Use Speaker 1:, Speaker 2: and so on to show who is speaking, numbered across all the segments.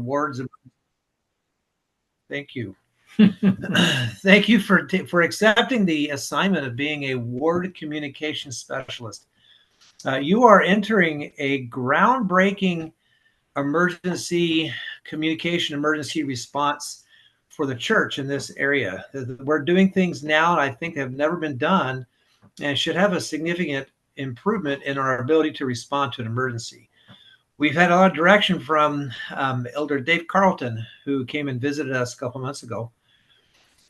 Speaker 1: wards. Thank you. Thank you for accepting the assignment of being a ward communication specialist. You are entering a groundbreaking emergency communication, emergency response for the church in this area. We're doing things now that I think have never been done and should have a significant improvement in our ability to respond to an emergency. We've had a lot of direction from Elder Dave Carlton, who came and visited us a couple months ago,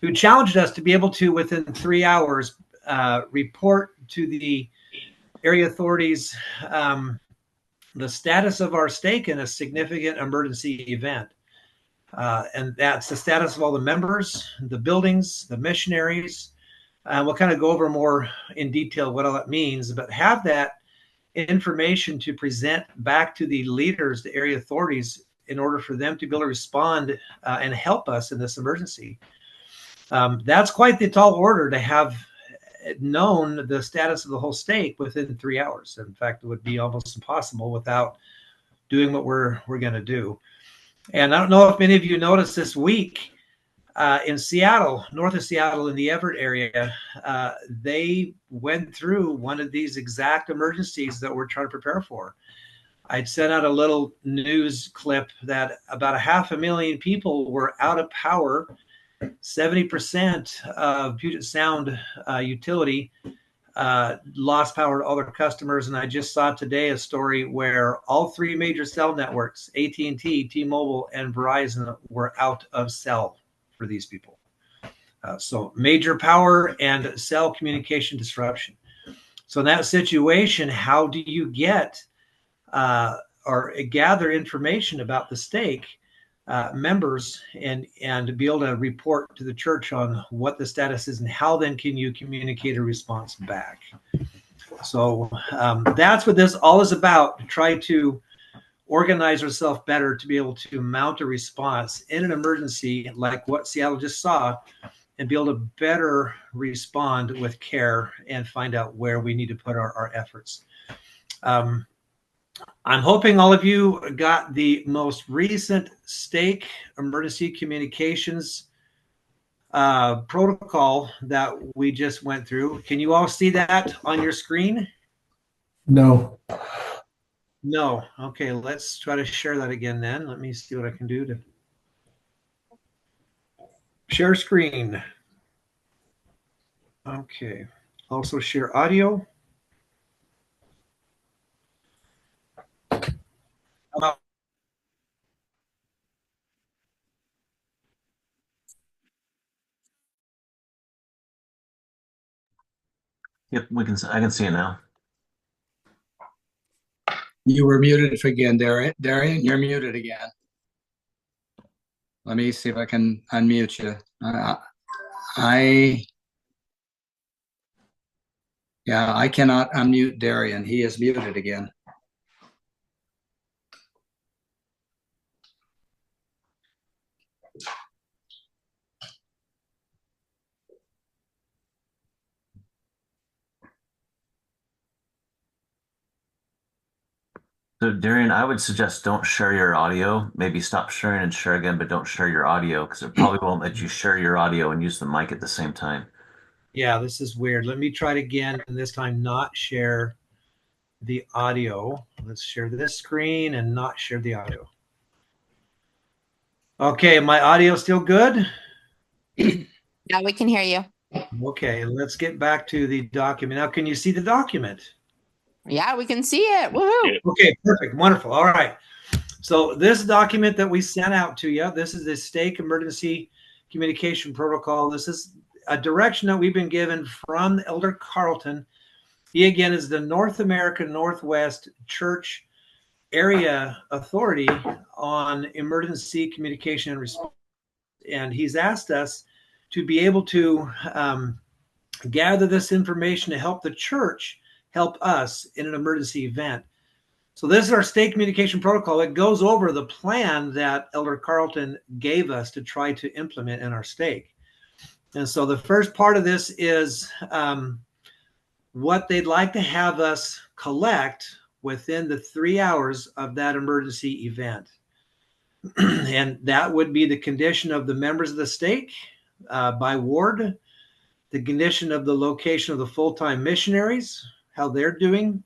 Speaker 1: who challenged us to be able to, within 3 hours, report to the area authorities the status of our stake in a significant emergency event. And that's the status of all the members, the buildings, the missionaries. We'll kind of go over more in detail what all that means, but have that information to present back to the leaders, the area authorities, in order for them to be able to respond and help us in this emergency. That's quite the tall order to have known the status of the whole stake within 3 hours. In fact, it would be almost impossible without doing what we're going to do. And I don't know if many of you noticed this week in Seattle, north of Seattle, in the Everett area, they went through one of these exact emergencies that we're trying to prepare for. I'd sent out a little news clip that about 500,000 people were out of power. 70% of Puget Sound utility lost power to all their customers. And I just saw today a story where all three major cell networks, AT&T, T-Mobile, and Verizon, were out of cell for these people. So major power and cell communication disruption. So in that situation, how do you get or gather information about the stake members and to be able to report to the church on what the status is, and how then can you communicate a response back? So that's what this all is about, to try to organize ourselves better to be able to mount a response in an emergency like what Seattle just saw, and be able to better respond with care and find out where we need to put our efforts. I'm hoping all of you got the most recent stake emergency communications protocol that we just went through. Can you all see that on your screen?
Speaker 2: No.
Speaker 1: No. Okay, let's try to share that again then. Let me see what I can do to share screen. Okay. Also share audio.
Speaker 3: Yep, I can see it now.
Speaker 2: You were muted again, Darian. You're muted again. Let me see if I can unmute you. I cannot unmute Darian. He is muted again.
Speaker 3: So Darian, I would suggest don't share your audio. Maybe stop sharing and share again, but don't share your audio, because it probably won't let you share your audio and use the mic at the same time.
Speaker 1: Yeah, this is weird. Let me try it again, and this time not share the audio. Let's share this screen and not share the audio. Okay, my audio still good?
Speaker 4: Yeah, we can hear you.
Speaker 1: Okay, let's get back to the document. Now, can you see the document?
Speaker 4: Yeah, we can see it. Woohoo!
Speaker 1: Okay, perfect, wonderful. All right. So this document that we sent out to you, this is the Stake Emergency Communication Protocol. This is a direction that we've been given from Elder Carlton. He, again, is the North American Northwest Church Area Authority on Emergency Communication and Response. And he's asked us to be able to gather this information to help the church help us in an emergency event. So this is our stake communication protocol. It goes over the plan that Elder Carlton gave us to try to implement in our stake. And so the first part of this is what they'd like to have us collect within the 3 hours of that emergency event. And that would be the condition of the members of the stake by ward, the condition of the location of the full-time missionaries, how they're doing,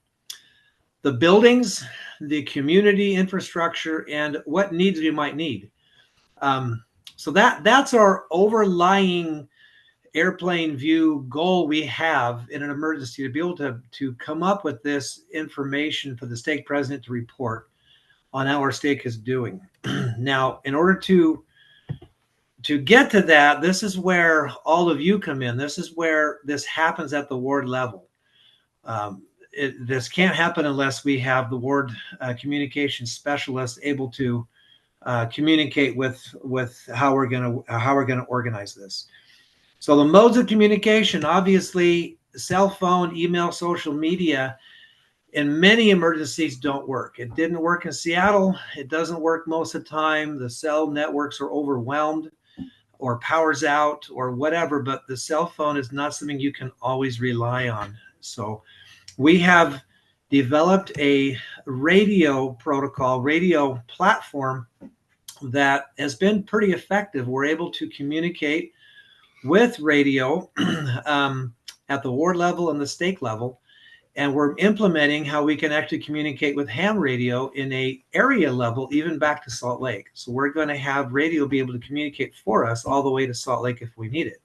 Speaker 1: the buildings, the community infrastructure, and what needs we might need. So that's our overlying airplane view goal we have in an emergency, to be able to come up with this information for the stake president to report on how our stake is doing. Now, in order to get to that, this is where all of you come in. This is where this happens at the ward level. This can't happen unless we have the ward communication specialist able to communicate with how we're going to organize this. So the modes of communication, obviously, cell phone, email, social media, in many emergencies don't work. It didn't work in Seattle. It doesn't work most of the time. The cell networks are overwhelmed or power's out or whatever, but the cell phone is not something you can always rely on. So we have developed a radio protocol, radio platform that has been pretty effective. We're able to communicate with radio at the ward level and the stake level, and we're implementing how we can actually communicate with ham radio in a area level, even back to Salt Lake. So we're going to have radio be able to communicate for us all the way to Salt Lake if we need it.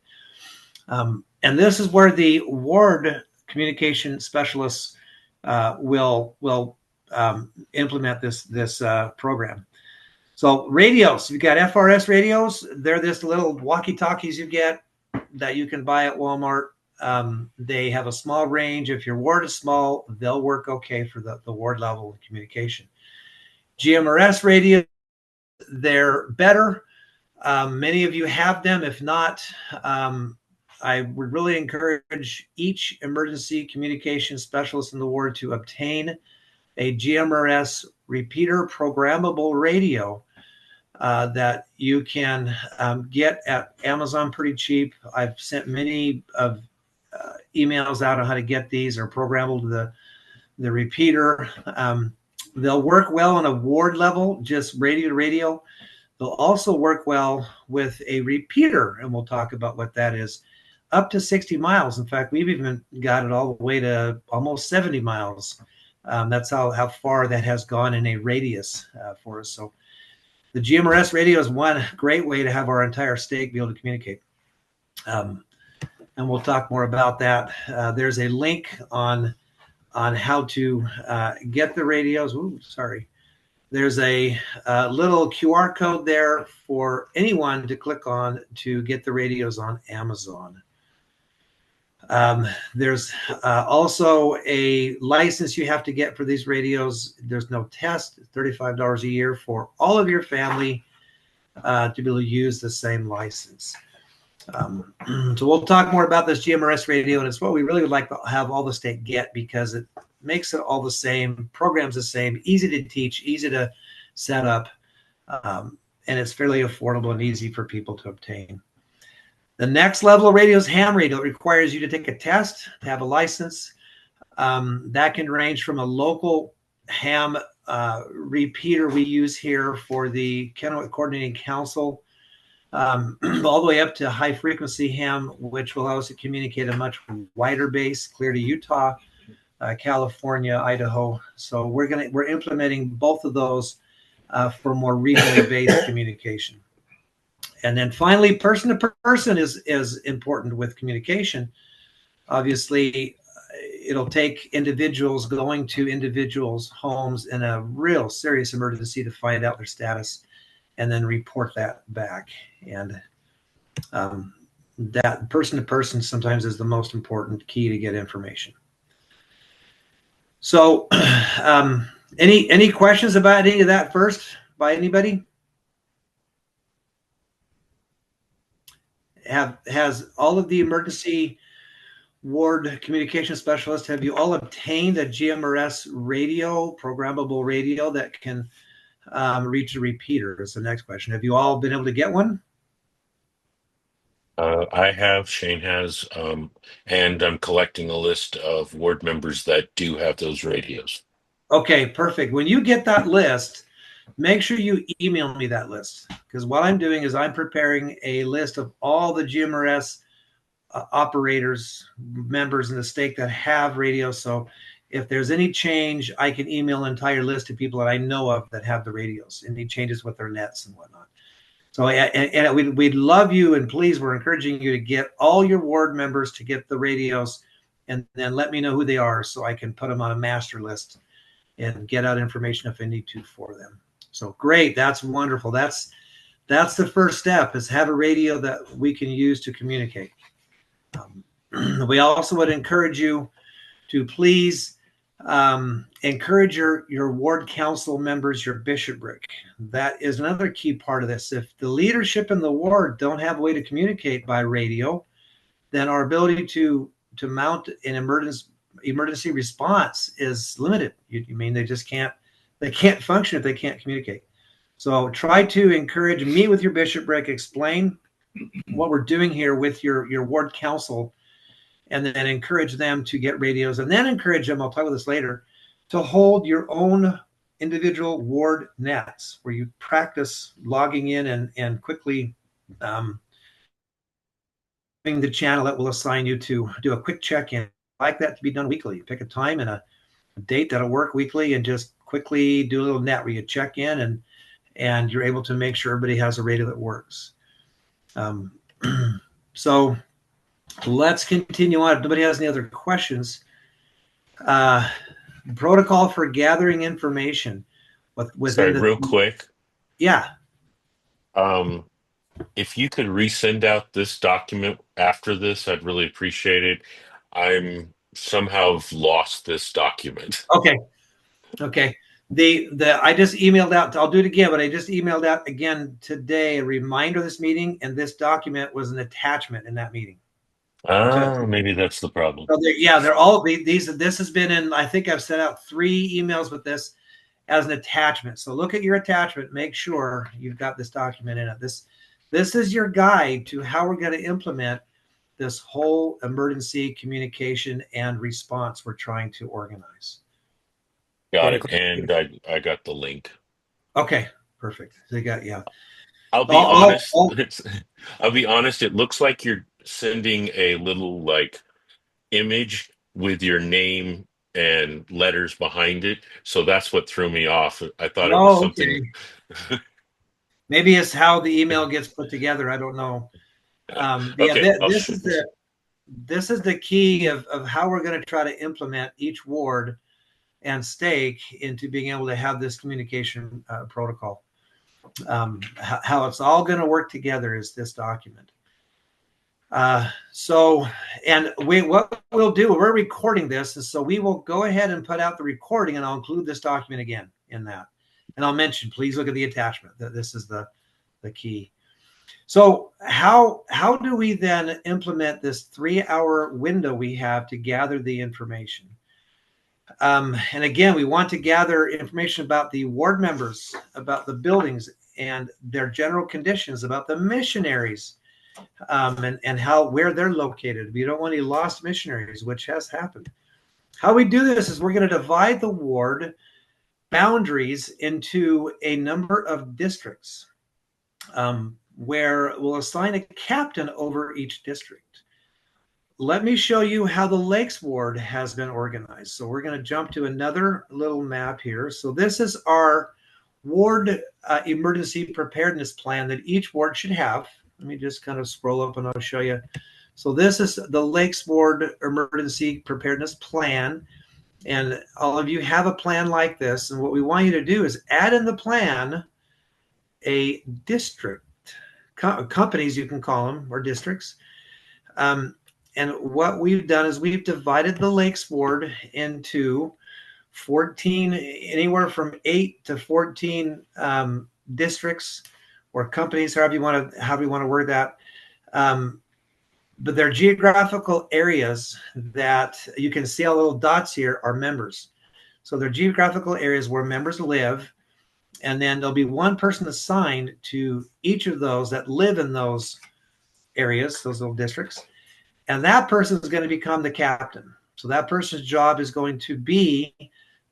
Speaker 1: And this is where the ward communication specialists will implement this program. So radios, you've got FRS radios. They're this little walkie-talkies you get that you can buy at Walmart. They have a small range. If your ward is small, they'll work okay for the ward level communication. GMRS radios, they're better. Many of you have them. If not, I would really encourage each emergency communication specialist in the ward to obtain a GMRS repeater programmable radio that you can get at Amazon pretty cheap. I've sent many of emails out on how to get these, or programmable to the repeater. They'll work well on a ward level, just radio to radio. They'll also work well with a repeater, and we'll talk about what that is, up to 60 miles. In fact, we've even got it all the way to almost 70 miles. That's how far that has gone in a radius for us. So the GMRS radio is one great way to have our entire stake be able to communicate. And we'll talk more about that. There's a link on how to get the radios. Ooh, sorry. There's a little QR code there for anyone to click on to get the radios on Amazon. There's also a license you have to get for these radios. There's no test. It's $35 a year for all of your family to be able to use the same license. So we'll talk more about this GMRS radio, and it's what we really would like to have all the stake get, because it makes it all the same, programs the same, easy to teach, easy to set up, and it's fairly affordable and easy for people to obtain. The next level of radio is ham radio. It requires you to take a test to have a license. That can range from a local ham repeater we use here for the Kennewick Coordinating Council, all the way up to high frequency ham, which will allow us to communicate a much wider base, clear to Utah, California, Idaho. So we're implementing both of those for more regionally based communication. And then finally, person to person is important with communication. Obviously, it'll take individuals going to individuals' homes in a real serious emergency to find out their status and then report that back. And that person to person sometimes is the most important key to get information. So any questions about any of that first by anybody? Has all of the emergency ward communication specialists, have you all obtained a GMRS radio, programmable radio that can reach a repeater? Is the next question. Have you all been able to get one?
Speaker 5: I have, Shane has, and I'm collecting a list of ward members that do have those radios.
Speaker 1: Okay, perfect. When you get that list, make sure you email me that list, because what I'm doing is I'm preparing a list of all the GMRS operators, members in the stake that have radios. So if there's any change, I can email an entire list of people that I know of that have the radios, any changes with their nets and whatnot. So and we'd love you, and please, we're encouraging you to get all your ward members to get the radios, and then let me know who they are so I can put them on a master list and get out information if I need to for them. So great, that's wonderful. That's the first step, is have a radio that we can use to communicate. We also would encourage you to please encourage your ward council members, your bishopric. That is another key part of this. If the leadership in the ward don't have a way to communicate by radio, then our ability to mount an emergency response is limited. You mean they can't function if they can't communicate. So try to meet with your bishopric, explain what we're doing here with your ward council, and then encourage them to get radios, and then encourage them, I'll talk about this later, to hold your own individual ward nets where you practice logging in and quickly having the channel that will assign you to do a quick check-in. I like that to be done weekly. Pick a time and a date that'll work weekly, and just quickly do a little net where you check in and you're able to make sure everybody has a radio that works. So let's continue on. If nobody has any other questions, protocol for gathering information within
Speaker 5: real quick.
Speaker 1: Yeah.
Speaker 5: If you could resend out this document after this, I'd really appreciate it. I'm somehow lost this document.
Speaker 1: Okay. I just emailed out. I'll do it again, but I just emailed out again today a reminder of this meeting, and this document was an attachment in that meeting.
Speaker 5: Maybe that's the problem.
Speaker 1: So they're all these. This has been in. I think I've sent out 3 emails with this as an attachment. So look at your attachment. Make sure you've got this document in it. This is your guide to how we're going to implement this whole emergency communication and response we're trying to organize.
Speaker 5: Got it. And I got the link.
Speaker 1: Okay, perfect. They got
Speaker 5: I'll be honest. I'll be honest. It looks like you're sending a little image with your name and letters behind it. So that's what threw me off. I thought it was something.
Speaker 1: Okay. Maybe it's how the email gets put together. I don't know. This is the key of how we're going to try to implement each ward and stake into being able to have this communication protocol. How it's all going to work together is this document. What we'll do, we're recording this, and so we will go ahead and put out the recording, and I'll include this document again in that. And I'll mention, please look at the attachment. This is the key. So how do we then implement this 3-hour window we have to gather the information? And again, we want to gather information about the ward members, about the buildings and their general conditions, about the missionaries, and where they're located. We don't want any lost missionaries, which has happened. How we do this is we're going to divide the ward boundaries into a number of districts, where we'll assign a captain over each district. Let me show you how the Lakes Ward has been organized. So we're going to jump to another little map here. So this is our ward emergency preparedness plan that each ward should have. Let me just kind of scroll up and I'll show you. So this is the Lakes Ward emergency preparedness plan. And all of you have a plan like this. And what we want you to do is add in the plan a district, companies you can call them, or districts. And what we've done is we've divided the Lakes Ward into 14, anywhere from 8 to 14 districts or companies, however you want to word that. But they're geographical areas that you can see all little dots here are members. So they're geographical areas where members live. And then there'll be one person assigned to each of those that live in those areas, those little districts. And that person is going to become the captain. So that person's job is going to be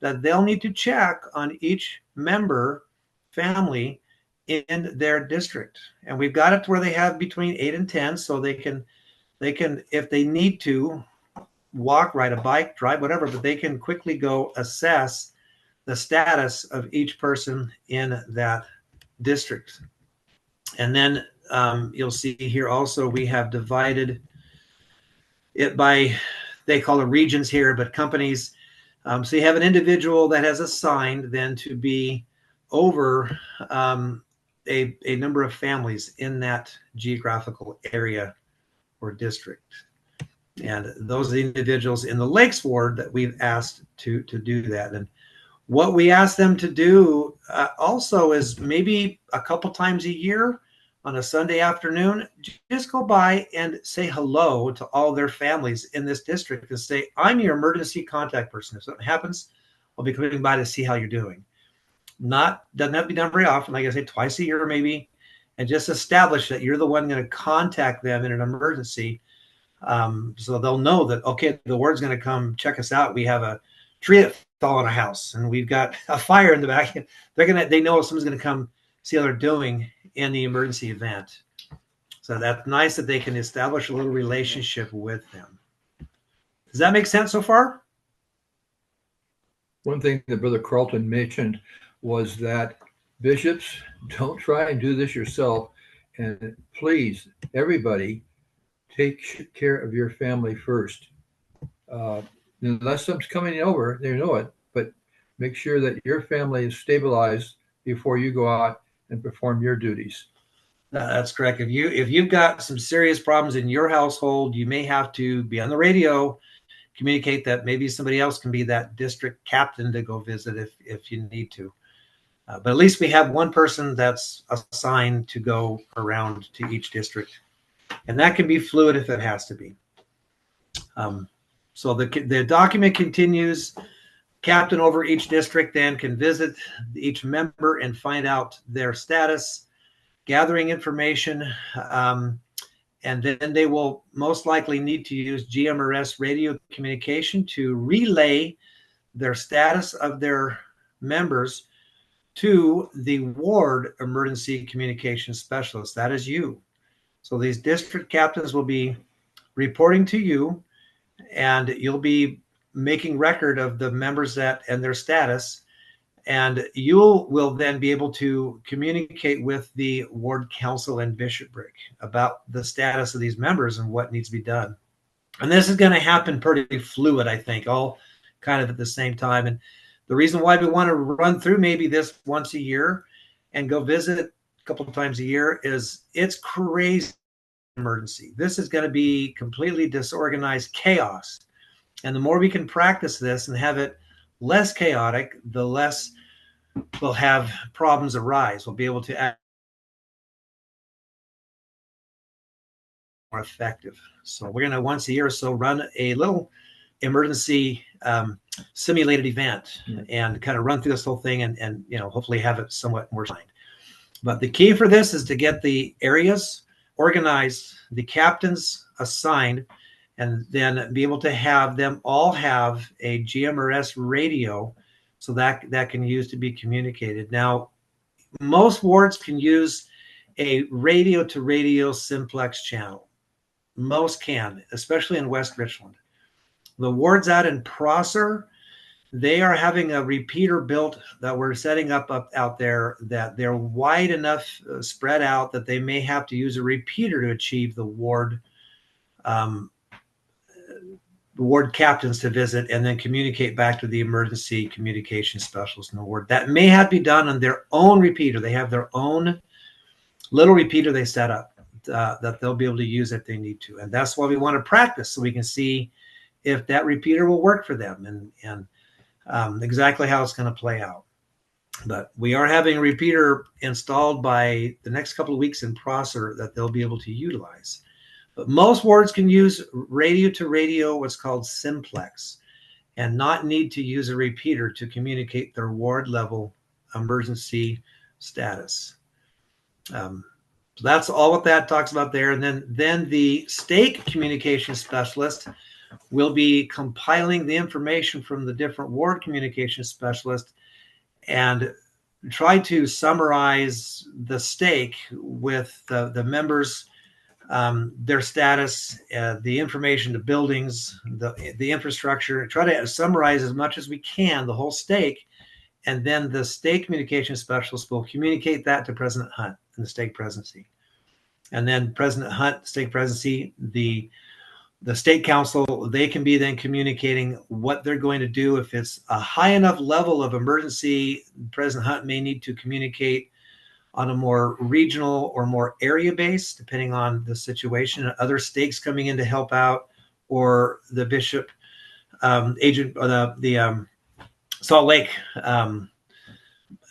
Speaker 1: that they'll need to check on each member family in their district. And we've got it to where they have between 8 and 10, so they can, if they need to, walk, ride a bike, drive, whatever, but they can quickly go assess the status of each person in that district. And then you'll see here also we have divided it by, they call it regions here, but companies. So you have an individual that has assigned then to be over a number of families in that geographical area or district. And those are the individuals in the Lakes Ward that we've asked to do that. And what we ask them to do also is maybe a couple times a year on a Sunday afternoon, just go by and say hello to all their families in this district and say, I'm your emergency contact person. If something happens, I'll be coming by to see how you're doing. Doesn't have to be done very often, like I say, twice a year maybe, and just establish that you're the one going to contact them in an emergency. So they'll know that, okay, the word's going to come check us out. We have a tree that fell on a house and we've got a fire in the back. They know someone's going to come see how they're doing in the emergency event. So that's nice that they can establish a little relationship with them. Does that make sense so far?
Speaker 6: One thing that Brother Carlton mentioned was that bishops, don't try and do this yourself. And please, everybody, take care of your family first. Unless something's coming over, they know it, but make sure that your family is stabilized before you go out and perform your duties.
Speaker 1: That's correct. If you've got some serious problems in your household, you may have to be on the radio, communicate that maybe somebody else can be that district captain to go visit if you need to. But at least we have one person that's assigned to go around to each district. And that can be fluid if it has to be. So the document continues. Captain over each district then can visit each member and find out their status, gathering information, and then they will most likely need to use GMRS radio communication to relay their status of their members to the ward emergency communication specialist. That is you. So these district captains will be reporting to you, and you'll be making record of the members and their status, and you will then be able to communicate with the ward council and bishopric about the status of these members and what needs to be done. And this is going to happen pretty fluid, I think, all kind of at the same time. And the reason why we want to run through maybe this once a year and go visit a couple of times a year is it's crazy emergency. This is going to be completely disorganized chaos. And the more we can practice this and have it less chaotic, the less we'll have problems arise. We'll be able to act more effective. So we're going to once a year or so run a little emergency simulated event and kind of run through this whole thing and hopefully have it somewhat more signed. But the key for this is to get the areas organized, the captains assigned, and then be able to have them all have a GMRS radio so that can use to be communicated. Now, most wards can use a radio to radio simplex channel. Most can, especially in West Richland. The wards out in Prosser, they are having a repeater built that we're setting up out there that they're wide enough spread out that they may have to use a repeater to achieve the ward captains to visit and then communicate back to the emergency communication specialist in the ward. That may have to be done on their own repeater. They have their own little repeater they set up that they'll be able to use if they need to. And that's why we want to practice so we can see if that repeater will work for them and exactly how it's going to play out. But we are having a repeater installed by the next couple of weeks in Prosser that they'll be able to utilize. But most wards can use radio to radio, what's called simplex, and not need to use a repeater to communicate their ward level emergency status. So that's all what that talks about there. And then the stake communication specialist will be compiling the information from the different ward communication specialists and try to summarize the stake with the members, their status, the information, the buildings, the infrastructure. Try to summarize as much as we can the whole stake, and then the stake communication specialist will communicate that to President Hunt and the stake presidency. And then President Hunt, stake presidency, the state council, they can be then communicating what they're going to do. If it's a high enough level of emergency, President Hunt may need to communicate on a more regional or more area based, depending on the situation, other stakes coming in to help out, or the bishop agent, or the Salt Lake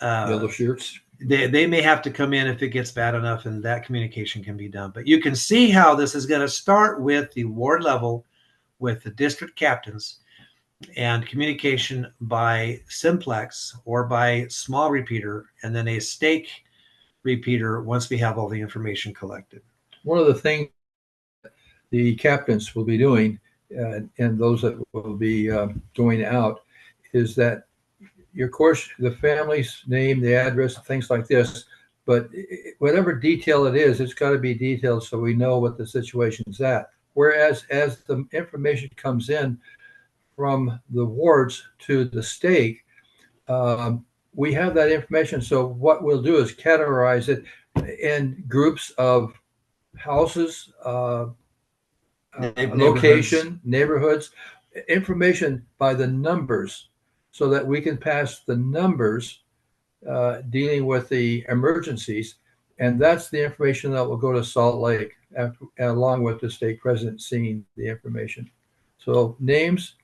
Speaker 6: Yellow shirts.
Speaker 1: They may have to come in if it gets bad enough, and that communication can be done. But you can see how this is going to start with the ward level, with the district captains, and communication by simplex or by small repeater, and then a stake repeater once we have all the information collected.
Speaker 6: One of the things the captains will be doing, and those that will be going out, is that, of course, the family's name, the address, things like this, but whatever detail it is, it's got to be detailed so we know what the situation's at. Whereas as the information comes in from the wards to the stake, we have that information. So what we'll do is categorize it in groups of houses, location, neighborhoods, information by the numbers, so that we can pass the numbers dealing with the emergencies. And that's the information that will go to Salt Lake along with the stake president seeing the information. So names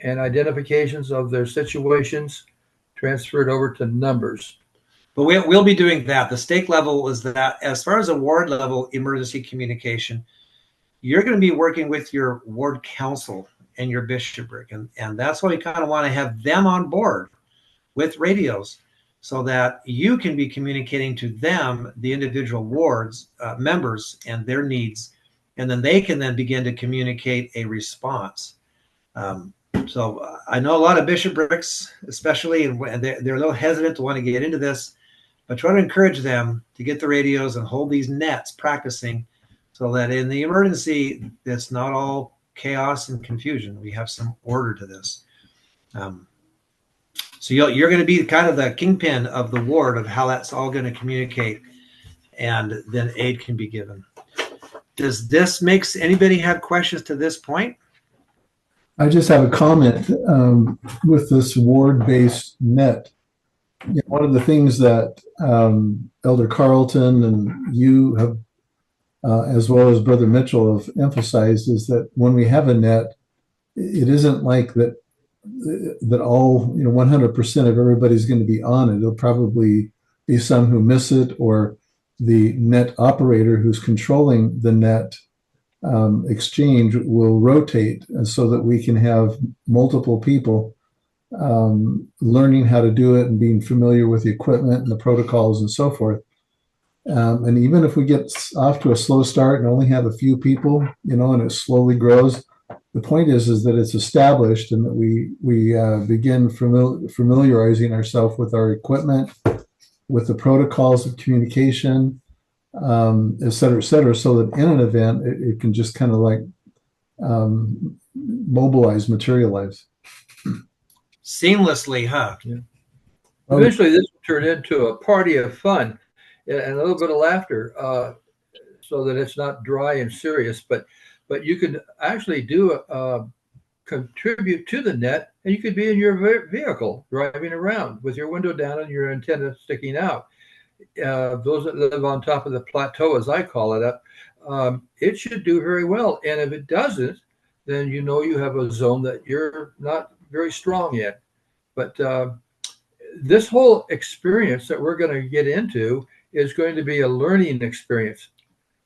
Speaker 6: and identifications of their situations transferred over to numbers.
Speaker 1: But we'll be doing that. The stake level is that. As far as a ward level emergency communication, you're going to be working with your ward council and your bishopric. And that's why we kind of want to have them on board with radios, so that you can be communicating to them, the individual wards, members, and their needs. And then they can then begin to communicate a response. So I know a lot of bishoprics, especially, and they're a little hesitant to want to get into this, but try to encourage them to get the radios and hold these nets practicing, so that in the emergency, it's not all chaos and confusion. We have some order to this. So you're going to be kind of the kingpin of the ward of how that's all going to communicate, and then aid can be given. Does this makes anybody have questions to this point?
Speaker 7: I just have a comment with this ward-based net. You know, one of the things that Elder Carlton and you have, as well as Brother Mitchell, have emphasized is that when we have a net, it isn't like that all 100% of everybody's going to be on it. There'll probably be some who miss it, or the net operator who's controlling the net exchange will rotate so that we can have multiple people learning how to do it and being familiar with the equipment and the protocols and so forth. And even if we get off to a slow start and only have a few people, and it slowly grows, the point is that it's established, and that we begin familiarizing ourselves with our equipment, with the protocols of communication, et cetera, so that in an event, it can just kind of like materialize.
Speaker 1: Seamlessly, huh?
Speaker 6: Yeah. Eventually, this will turn into a party of fun and a little bit of laughter, so that it's not dry and serious. But you can actually contribute to the net, and you could be in your vehicle driving around with your window down and your antenna sticking out. Those that live on top of the plateau, as I call it, it should do very well. And if it doesn't, then you have a zone that you're not very strong in. But this whole experience that we're going to get into is going to be a learning experience.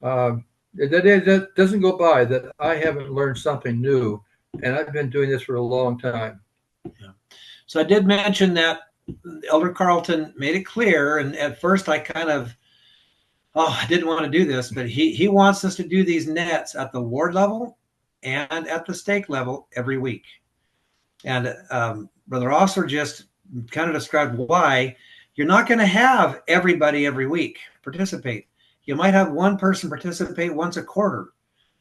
Speaker 6: That doesn't go by that I haven't learned something new, and I've been doing this for a long time.
Speaker 1: Yeah. So I did mention that Elder Carlton made it clear, and at first I kind of, I didn't want to do this, but he wants us to do these nets at the ward level and at the stake level every week. And Brother Osler just kind of described why. You're not going to have everybody every week participate. You might have one person participate once a quarter,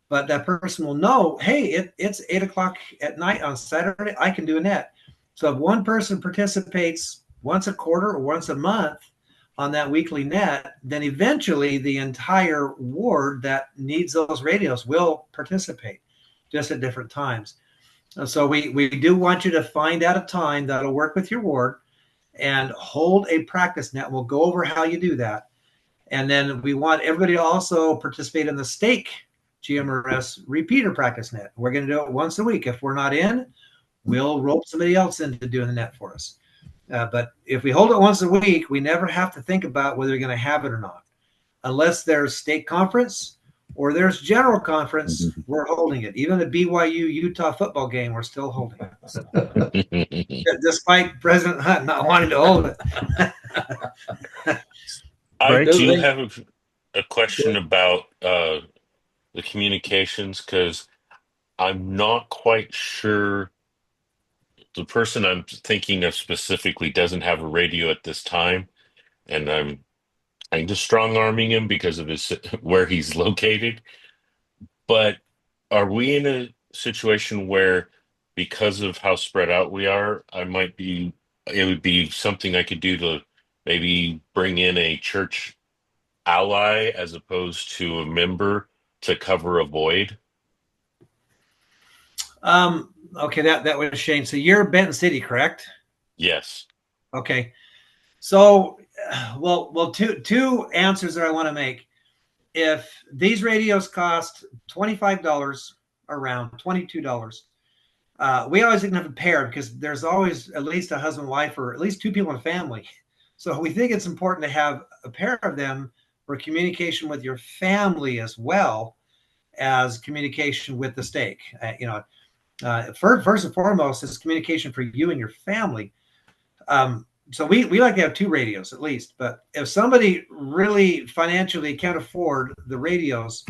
Speaker 1: but that person will know, hey, it's 8 o'clock at night on Saturday. I can do a net. So if one person participates once a quarter or once a month on that weekly net, then eventually the entire ward that needs those radios will participate, just at different times. So we do want you to find out a time that'll work with your ward and hold a practice net. We'll go over how you do that. And then we want everybody to also participate in the Stake GMRS repeater practice net. We're going to do it once a week. If we're not in, we'll rope somebody else into doing the net for us. But if we hold it once a week, we never have to think about whether we're going to have it or not. Unless there's state conference or there's general conference, we're holding it. Even the BYU-Utah football game, we're still holding it. So, despite President Hunt not wanting to hold it.
Speaker 5: I do have a question about the communications, because I'm not quite sure. The person I'm thinking of specifically doesn't have a radio at this time, and I'm kind of strong-arming him because of his where he's located. But are we in a situation where, because of how spread out we are, it would be something I could do to maybe bring in a church ally as opposed to a member to cover a void?
Speaker 1: Okay, that was Shane. So you're Benton City, correct?
Speaker 5: Yes.
Speaker 1: Okay. So, well, two answers that I want to make. If these radios cost $25, around $22, we always have a pair because there's always at least a husband, wife, or at least two people in a family. So we think it's important to have a pair of them for communication with your family as well as communication with the stake. First and foremost, is communication for you and your family. So we like to have two radios at least. But if somebody really financially can't afford the radios,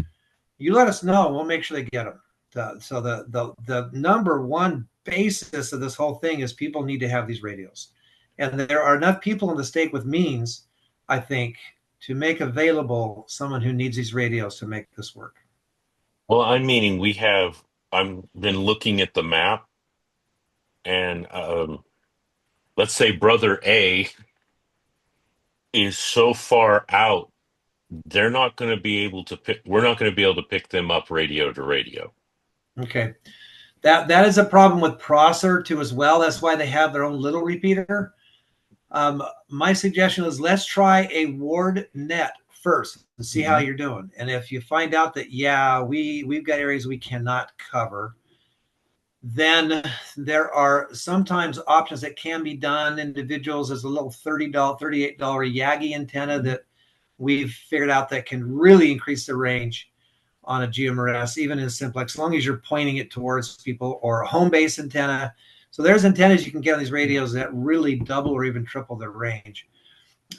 Speaker 1: you let us know. We'll make sure they get them. So the number one basis of this whole thing is people need to have these radios. And there are enough people in the stake with means, I think, to make available someone who needs these radios to make this work.
Speaker 5: Well, I'm meaning I've been looking at the map, and let's say brother A is so far out, we're not going to be able to pick them up radio to radio.
Speaker 1: Okay. That is a problem with Prosser too as well. That's why they have their own little repeater. My suggestion is let's try a ward net first and see how you're doing. And if you find out that, we've got areas we cannot cover, then there are sometimes options that can be done. Individuals, there's a little $38 Yagi antenna that we've figured out that can really increase the range on a GMRS, even in simplex, as long as you're pointing it towards people, or a home base antenna. So there's antennas you can get on these radios that really double or even triple their range.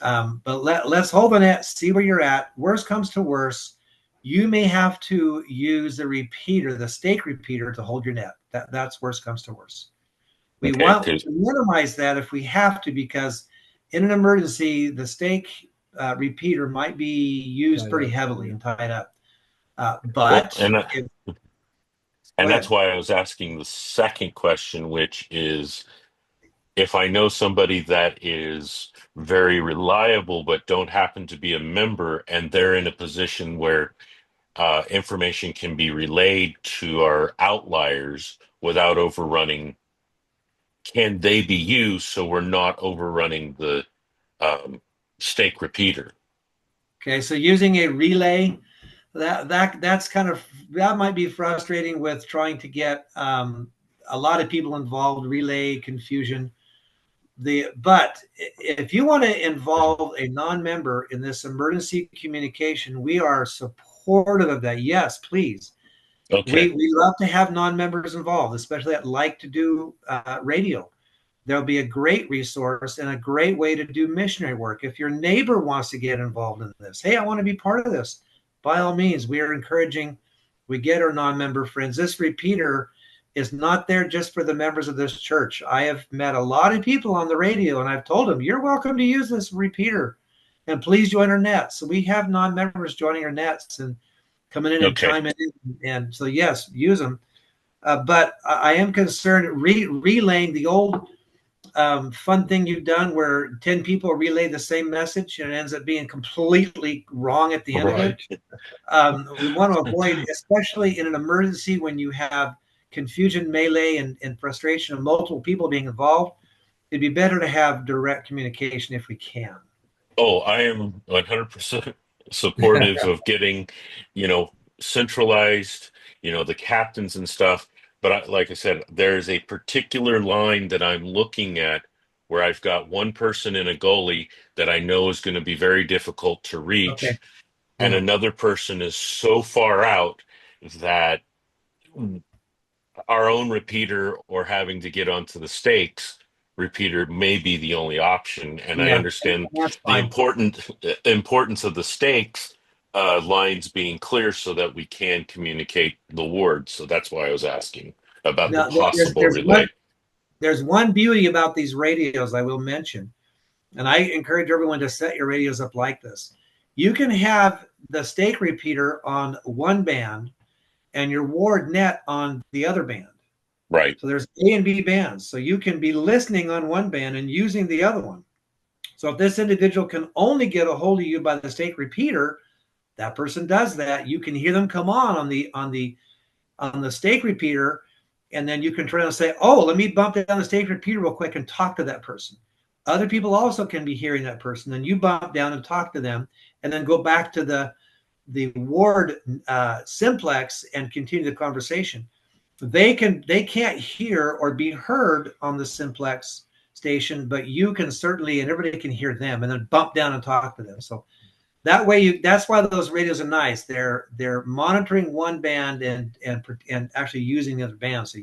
Speaker 1: But let's hold the net, see where you're at. Worst comes to worst, you may have to use the repeater, the stake repeater, to hold your net. That's worst comes to worst. We want to minimize that if we have to, because in an emergency, the stake repeater might be used pretty heavily and tied up.
Speaker 5: That's why I was asking the second question, which is, if I know somebody that is very reliable but don't happen to be a member, and they're in a position where information can be relayed to our outliers without overrunning, can they be used so we're not overrunning the stake repeater?
Speaker 1: Okay, so using a relay, that might be frustrating with trying to get a lot of people involved, relay confusion. But if you want to involve a non-member in this emergency communication, we are supportive of that. Yes, please.
Speaker 5: Okay.
Speaker 1: We love to have non-members involved, especially that like to do radio. There'll be a great resource and a great way to do missionary work. If your neighbor wants to get involved in this, hey, I want to be part of this, by all means, we are encouraging. We get our non-member friends. This repeater is not there just for the members of this church. I have met a lot of people on the radio, and I've told them, you're welcome to use this repeater, and please join our nets. So we have non-members joining our nets and coming in and chiming in. And so, yes, use them. But I am concerned relaying the old fun thing you've done where 10 people relay the same message and it ends up being completely wrong at the end of it. We want to avoid, especially in an emergency when you have confusion, melee, and frustration of multiple people being involved. It'd be better to have direct communication if we can.
Speaker 5: Oh, I am 100% supportive of getting, centralized, the captains and stuff. But like I said, there's a particular line that I'm looking at where I've got one person in a goalie that I know is going to be very difficult to reach.
Speaker 1: Okay.
Speaker 5: And another person is so far out that our own repeater or having to get onto the stakes repeater may be the only option. And I understand the importance of the stakes lines being clear so that we can communicate the word. So that's why I was asking about the possible relay.
Speaker 1: There's one beauty about these radios I will mention, and I encourage everyone to set your radios up like this. You can have the stake repeater on one band and your ward net on the other band.
Speaker 5: Right.
Speaker 1: So there's A and B bands. So you can be listening on one band and using the other one. So if this individual can only get a hold of you by the stake repeater, that person does that. You can hear them come on the stake repeater, and then you can try to say, oh, let me bump down the stake repeater real quick and talk to that person. Other people also can be hearing that person. Then you bump down and talk to them, and then go back to the ward simplex and continue the conversation. They can't hear or be heard on the simplex station, but you can certainly, and everybody can hear them, and then bump down and talk to them. So that way, that's why those radios are nice. They're monitoring one band and actually using the other band. So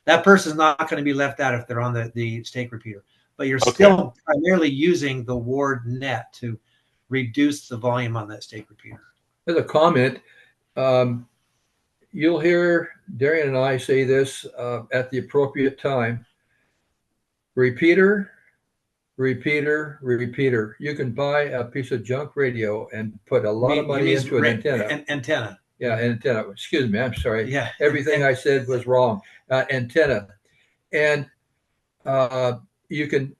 Speaker 1: that person's not going to be left out if they're on the stake repeater. But you're still primarily using the ward net to reduce the volume on that stake repeater.
Speaker 6: As a comment, you'll hear Darian and I say this at the appropriate time. Repeater, repeater, repeater. You can buy a piece of junk radio and put a lot of money into an antenna.
Speaker 1: Antenna.
Speaker 6: Yeah, antenna. Excuse me. I'm sorry.
Speaker 1: Yeah.
Speaker 6: Everything I said was wrong. Antenna. And you can,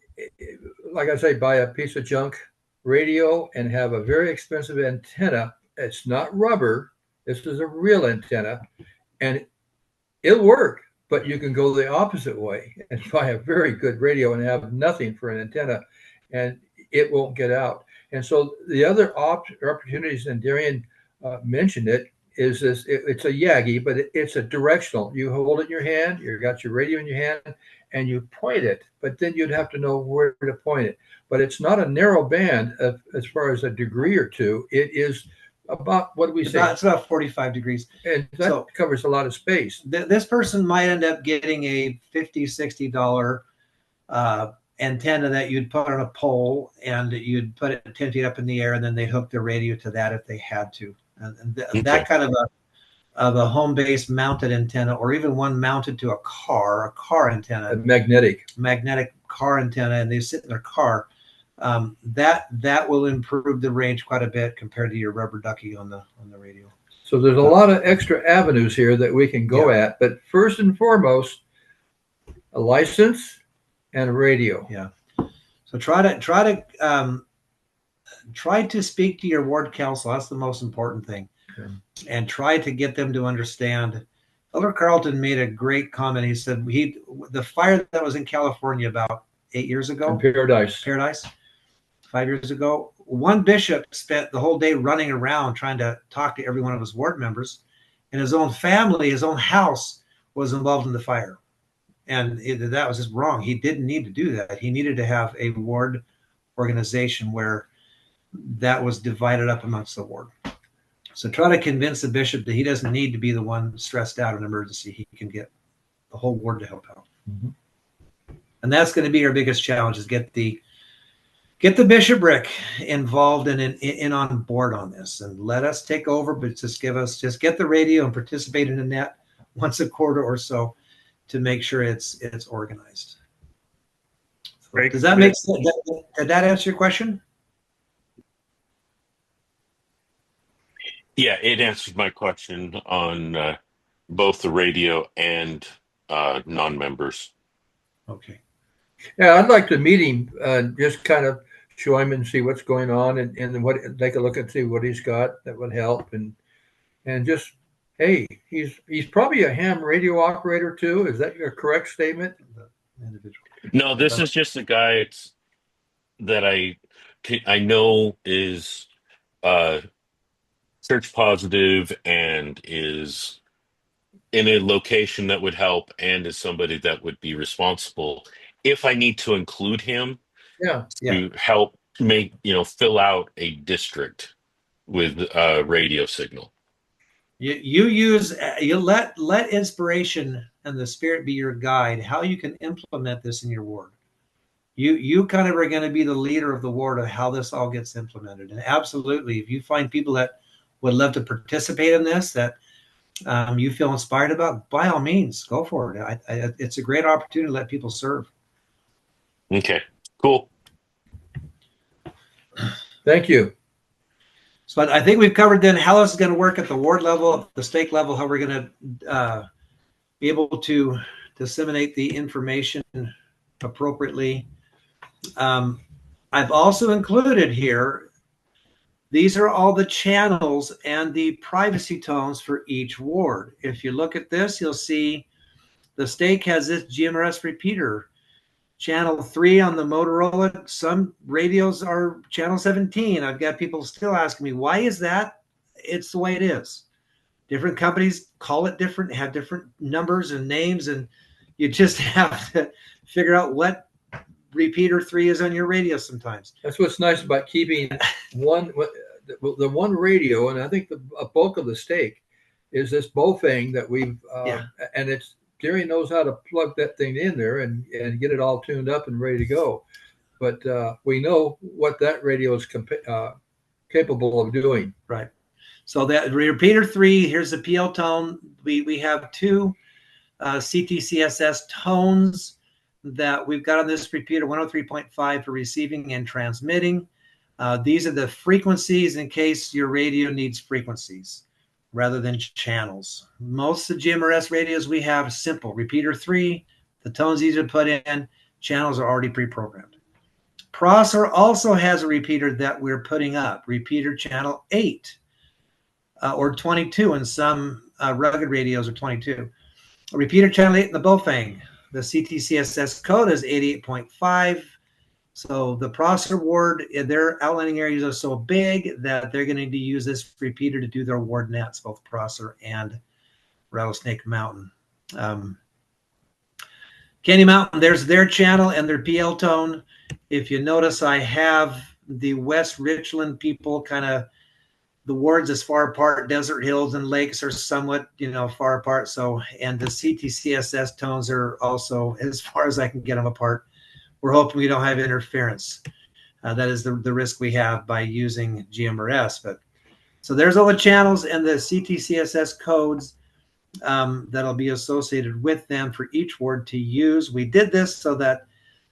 Speaker 6: like I say, buy a piece of junk radio and have a very expensive antenna. It's not rubber. This is a real antenna, and it'll work, but you can go the opposite way and buy a very good radio and have nothing for an antenna, and it won't get out. And so the other opportunities, and Darian mentioned it, is this. It's a Yagi, but it's a directional. You hold it in your hand, you've got your radio in your hand, and you point it, but then you'd have to know where to point it. But it's not a narrow band as far as a degree or two. It is about, what do we say?
Speaker 1: It's about 45 degrees.
Speaker 6: And that covers a lot of space.
Speaker 1: This person might end up getting a $50, $60 antenna that you'd put on a pole, and you'd put it 10 feet up in the air, and then they'd hook their radio to that if they had to. And that kind of a home-based mounted antenna, or even one mounted to a car antenna.
Speaker 6: A magnetic
Speaker 1: car antenna, and they sit in their car. That will improve the range quite a bit compared to your rubber ducky on the radio.
Speaker 6: So there's a lot of extra avenues here that we can go at, but first and foremost, a license and a radio.
Speaker 1: Yeah. So try to speak to your ward council. That's the most important thing. Okay. And try to get them to understand. Elder Carlton made a great comment. He said the fire that was in California about 8 years ago.
Speaker 6: In Paradise.
Speaker 1: 5 years ago, one bishop spent the whole day running around trying to talk to every one of his ward members, and his own family, his own house was involved in the fire. And that was just wrong. He didn't need to do that. He needed to have a ward organization where that was divided up amongst the ward. So try to convince the bishop that he doesn't need to be the one stressed out in an emergency. He can get the whole ward to help out. Mm-hmm. And that's going to be our biggest challenge, is get the bishopric involved and in on board on this, and let us take over, but just get the radio and participate in the net. once a quarter or so to make sure it's organized. So
Speaker 5: Great.
Speaker 1: does that make sense? Did that answer your question?
Speaker 5: Yeah, it answered my question on both the radio and non-members.
Speaker 1: Okay.
Speaker 6: Yeah, I'd like to meet him, just kind of show him and see what's going on, and what take a look and see what he's got that would help, and just, hey, he's probably a ham radio operator too. Is that a correct statement?
Speaker 1: Individual.
Speaker 5: No, this is just a guy that I know is search positive and is in a location that would help, and is somebody that would be responsible if I need to include him
Speaker 6: Yeah.
Speaker 5: to help make, fill out a district with a radio signal.
Speaker 1: You let inspiration and the spirit be your guide, how you can implement this in your ward. You kind of are going to be the leader of the ward of how this all gets implemented. And absolutely, if you find people that would love to participate in this, that you feel inspired about, by all means, go for it. It's a great opportunity to let people serve.
Speaker 5: Okay, cool.
Speaker 6: Thank you.
Speaker 1: So I think we've covered then how this is going to work at the ward level, the stake level, how we're going to be able to disseminate the information appropriately. I've also included here, these are all the channels and the privacy tones for each ward. If you look at this, you'll see the stake has this GMRS repeater. Channel 3 on the Motorola. Some radios are channel 17. I've got people still asking me, why is that? It's the way it is. Different companies call it different, have different numbers and names, and you just have to figure out what repeater 3 is on your radio sometimes.
Speaker 6: That's what's nice about keeping the one radio, and I think a bulk of the stake is this Bofang that we've, and it's, Gary knows how to plug that thing in there and get it all tuned up and ready to go. But we know what that radio is capable of doing.
Speaker 1: Right. So that repeater 3, here's the PL tone. We have 2 CTCSS tones that we've got on this repeater, 103.5 for receiving and transmitting. These are the frequencies in case your radio needs frequencies rather than channels. Most of the GMRS radios we have is simple. Repeater 3, the tone's easy to put in, channels are already pre-programmed. Prosser also has a repeater that we're putting up, repeater channel 8 or 22, and some rugged radios are 22. A repeater channel 8 in the Bofang. The CTCSS code is 88.5. So the Prosser ward, their outlining areas are so big that they're going to need to use this repeater to do their ward nets, both Prosser and Rattlesnake Mountain. Candy Mountain, there's their channel and their PL tone. If you notice, I have the West Richland people kind of, the wards as far apart, Desert Hills and Lakes are somewhat, far apart. So, and the CTCSS tones are also, as far as I can get them apart. We're hoping we don't have interference. That is the risk we have by using GMRS. But so there's all the channels and the CTCSS codes that'll be associated with them for each ward to use. We did this so that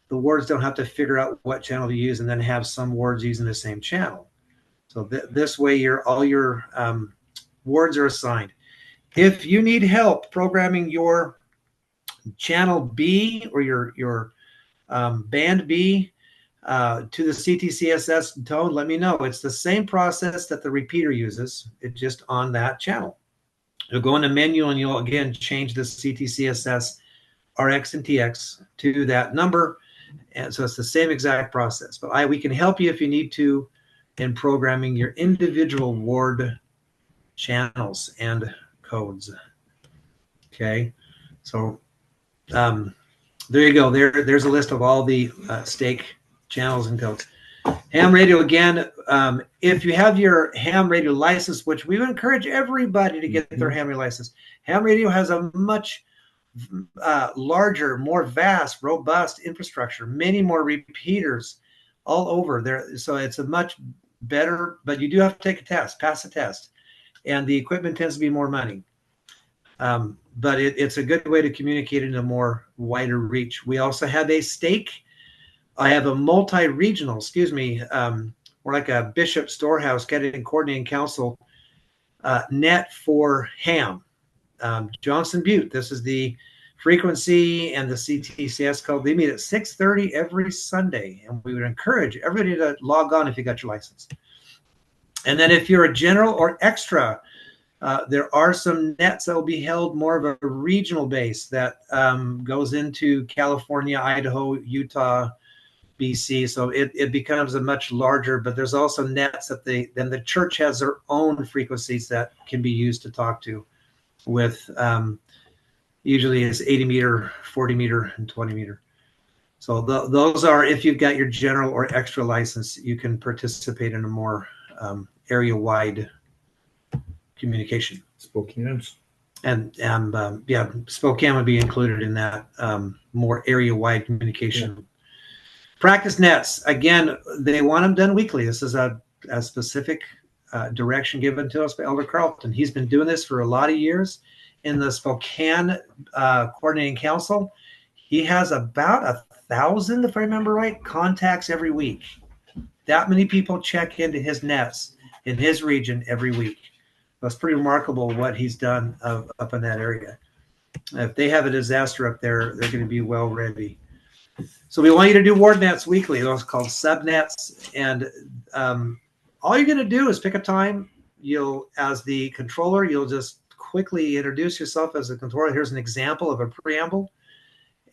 Speaker 1: the wards don't have to figure out what channel to use and then have some wards using the same channel. So this way, all your wards are assigned. If you need help programming your channel B or your band B to the CTCSS tone, let me know. It's the same process that the repeater uses. It's just on that channel. You'll go in the menu and you'll again change the CTCSS RX and TX to that number. And so it's the same exact process. But we can help you if you need to in programming your individual ward channels and codes. Okay. So there you go. There's a list of all the stake channels and codes. Ham radio, again, if you have your ham radio license, which we would encourage everybody to get their ham radio license. Ham radio has a much larger, more vast, robust infrastructure, many more repeaters all over there. So it's a much better, but you do have to take a test, pass the test. And the equipment tends to be more money. But it's a good way to communicate in a more wider reach. We also have a stake. I have a multi-regional, more like a Bishop Storehouse Cadet and Coordinating Council net for ham. Johnson Butte, this is the frequency and the CTCS code. They meet at 6:30 every Sunday, and we would encourage everybody to log on if you got your license. And then if you're a general or extra, there are some nets that will be held more of a regional base that goes into California, Idaho, Utah, BC. So it becomes a much larger, but there's also nets that then the church has their own frequencies that can be used to talk to with usually it's 80 meter, 40 meter, and 20 meter. So those are, if you've got your general or extra license, you can participate in a more area-wide communication.
Speaker 6: Spokane's.
Speaker 1: And Spokane would be included in that more area-wide communication. Yeah. Practice nets, again, they want them done weekly. This is a specific direction given to us by Elder Carlton. He's been doing this for a lot of years in the Spokane Coordinating Council. He has about 1,000, if I remember right, contacts every week. That many people check into his nets in his region every week. That's pretty remarkable what he's done up in that area. If they have a disaster up there, they're going to be well ready. So we want you to do ward nets weekly. Those are called subnets. And all you're going to do is pick a time. As the controller, you'll just quickly introduce yourself as a controller. Here's an example of a preamble.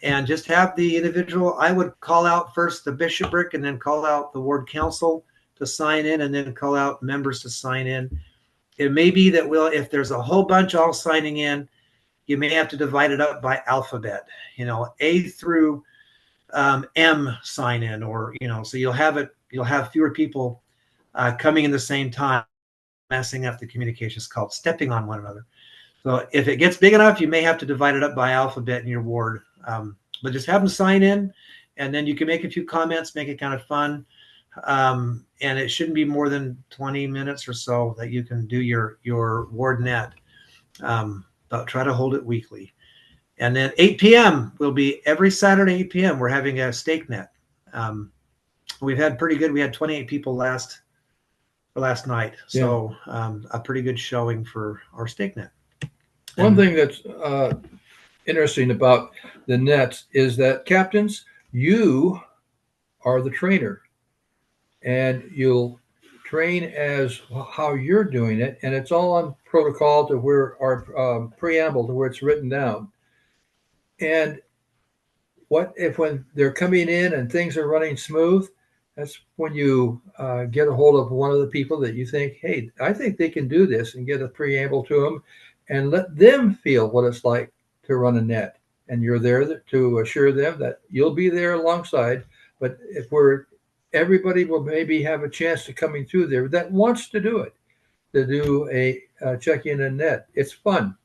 Speaker 1: And just have the individual, I would call out first the bishopric and then call out the ward council to sign in and then call out members to sign in. It may be that if there's a whole bunch all signing in, you may have to divide it up by alphabet, A through M sign in, or, so you'll have fewer people coming in the same time, messing up the communication. It's called stepping on one another. So if it gets big enough, you may have to divide it up by alphabet in your ward. But just have them sign in, and then you can make a few comments, make it kind of fun. And it shouldn't be more than 20 minutes or so that you can do your ward net. But try to hold it weekly. And then 8 p.m. will be every Saturday, 8 p.m. We're having a stake net. We've had pretty good. We had 28 people last night. So a pretty good showing for our stake net.
Speaker 6: One thing that's interesting about the nets is that, captains, you are the trainer, and you'll train as how you're doing it, and it's all on protocol to where our preamble to where it's written down. And what if when they're coming in and things are running smooth, that's when you get a hold of one of the people that you think, hey, I think they can do this, and get a preamble to them and let them feel what it's like to run a net. And you're there to assure them that you'll be there alongside. But if everybody will maybe have a chance to coming through there that wants to do it, to do a check-in and net. It's fun.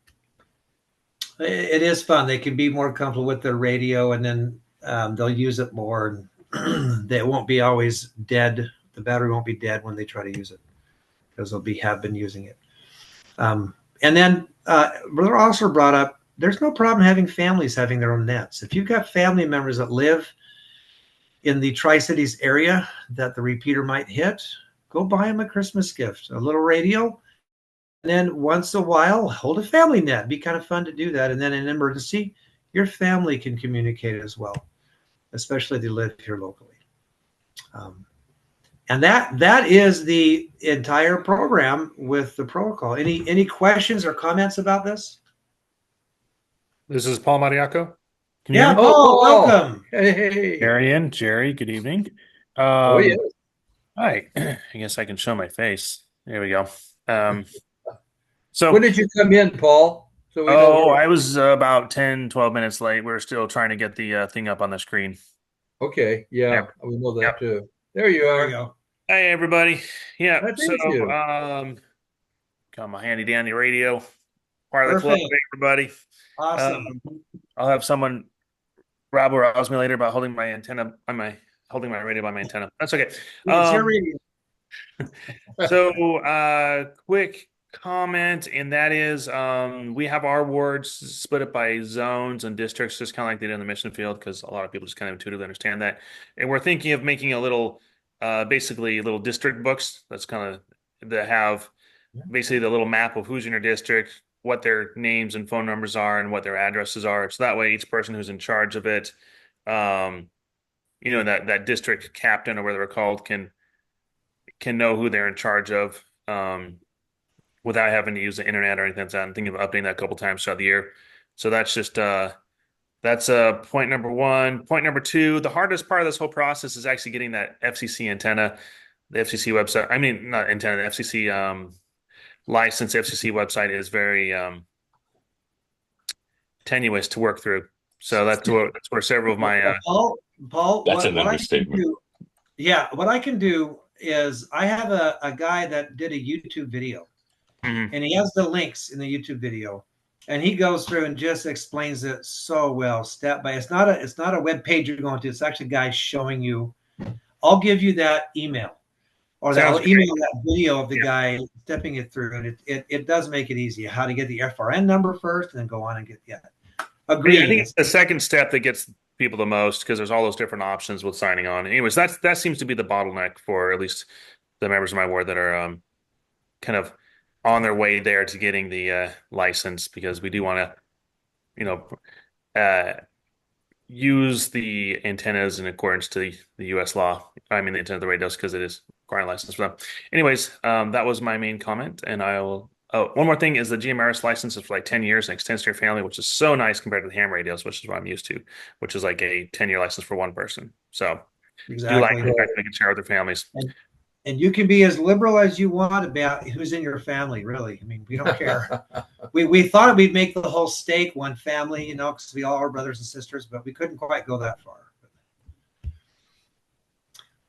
Speaker 1: It is fun. They can be more comfortable with their radio, and then they'll use it more. And they won't be always dead. The battery won't be dead when they try to use it, because they'll have been using it. And then Brother Officer brought up, there's no problem having families having their own nets. If you've got family members that live in the Tri-Cities area that the repeater might hit, go buy them a Christmas gift, a little radio. And then once a while, hold a family net. It'd be kind of fun to do that. And then in an emergency, your family can communicate as well, especially if they live here locally. And that is the entire program with the protocol. Any questions or comments about this?
Speaker 8: This is Paul Mariaco.
Speaker 1: Yeah, Paul, welcome.
Speaker 6: Hey.
Speaker 8: Marion, Jerry, good evening.
Speaker 6: Yeah.
Speaker 8: Hi. I guess I can show my face. There we go. So
Speaker 6: when did you come in, Paul?
Speaker 8: I was about 10, 12 minutes late. We're still trying to get the thing up on the screen.
Speaker 6: Okay. Yeah, we know that too. There you are.
Speaker 1: There you go.
Speaker 8: Hey, everybody. Yeah. Got my handy dandy radio. Part of the club, everybody.
Speaker 1: Awesome.
Speaker 8: I'll have someone, Rob, will ask me later about holding my antenna holding my radio by my antenna. That's okay.
Speaker 1: It's your radio.
Speaker 8: So, quick comment, and that is we have our wards split up by zones and districts, just kind of like they did in the mission field, because a lot of people just kind of intuitively understand that. And we're thinking of making a little, basically little district books that's kind of that have basically the little map of who's in your district, what their names and phone numbers are, and what their addresses are. So that way, each person who's in charge of it, that district captain or whatever they're called can know who they're in charge of. Without having to use the internet or anything like that. I'm thinking of updating that a couple times throughout the year. So that's just that's point number one. Point number two, the hardest part of this whole process is actually getting that FCC antenna, the FCC website. I mean, not antenna, the FCC license. The FCC website is very tenuous to work through. So that's where several of my
Speaker 1: Paul,
Speaker 5: That's an understatement.
Speaker 1: What I can do is I have a guy that did a YouTube video.
Speaker 8: Mm-hmm.
Speaker 1: And he has the links in the YouTube video, and he goes through and just explains it so well, step by. It's not a web page you're going to. It's actually guys showing you. I'll give you that email, or I'll email that video of the guy stepping it through, and it does make it easy. How to get the FRN number first, and then go on and get Agreed.
Speaker 8: I think it's the second step that gets people the most, because there's all those different options with signing on. Anyways, that seems to be the bottleneck for at least the members of my ward that are kind of on their way there to getting the license, because we do want to, use the antennas in accordance to the U.S. law. I mean, the antenna the radios, because it is requiring a license for them. Anyways, that was my main comment, and I will. Oh, one more thing is the GMRS license is for like 10 years and extends to your family, which is so nice compared to the ham radios, which is what I'm used to, which is like a 10-year license for one person. So
Speaker 1: exactly.
Speaker 8: Do like the fact that they can share with their families.
Speaker 1: And you can be as liberal as you want about who's in your family, really. I mean, we don't care. we thought we'd make the whole stake one family, because we all are brothers and sisters, but we couldn't quite go that far.